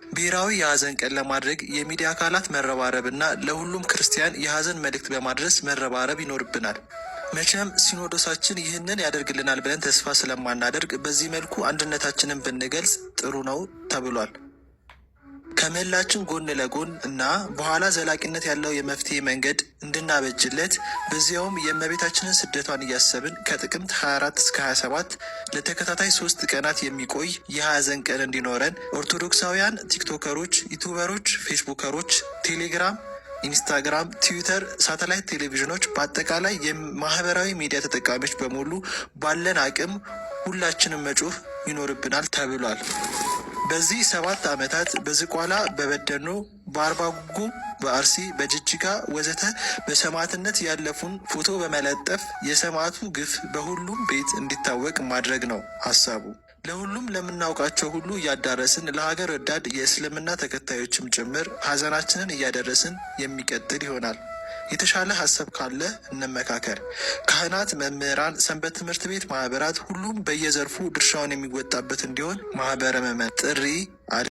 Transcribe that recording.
ብሔራዊ የሀዘን ቀን ለማድረግ የሚዲያ አካላት መረባረብና ለሁሉም ክርስቲያን የሀዘን መልእክት በማድረስ መረባረብ ይኖርብናል። መቼም ሲኖዶሳችን ይህንን ያደርግልናል ብለን ተስፋ ስለማናደርግ በዚህ መልኩ አንድነታችንን ብንገልጽ ጥሩ ነው ተብሏል። ከመላችን ጎን ለጎን እና በኋላ ዘላቂነት ያለው የመፍትሄ መንገድ እንድናበጅለት በዚያውም የእመቤታችንን ስደቷን እያሰብን ከጥቅምት 24 እስከ 27 ለተከታታይ 3 ቀናት የሚቆይ የሀዘን ቀን እንዲኖረን ኦርቶዶክሳውያን ቲክቶከሮች፣ ዩቱበሮች፣ ፌስቡከሮች፣ ቴሌግራም፣ ኢንስታግራም፣ ትዊተር፣ ሳተላይት ቴሌቪዥኖች በአጠቃላይ የማህበራዊ ሚዲያ ተጠቃሚዎች በሙሉ ባለን አቅም ሁላችንም መጮህ ይኖርብናል ተብሏል። በዚህ 7 ዓመታት በዝቋላ፣ በበደኖ፣ በአርባ ጉጉ፣ በአርሲ፣ በጅጅጋ ወዘተ በሰማዕትነት ያለፉን ፎቶ በመለጠፍ የሰማዕቱ ግፍ በሁሉም ቤት እንዲታወቅ ማድረግ ነው ሀሳቡ። ለሁሉም ለምናውቃቸው ሁሉ እያዳረስን ለሀገር ወዳድ የእስልምና ተከታዮችም ጭምር ሀዘናችንን እያደረስን የሚቀጥል ይሆናል። የተሻለ ሀሳብ ካለ እንመካከር። ካህናት፣ መምህራን፣ ሰንበት ትምህርት ቤት ማህበራት፣ ሁሉም በየዘርፉ ድርሻውን የሚወጣበት እንዲሆን ማህበረ ምዕመናን ጥሪ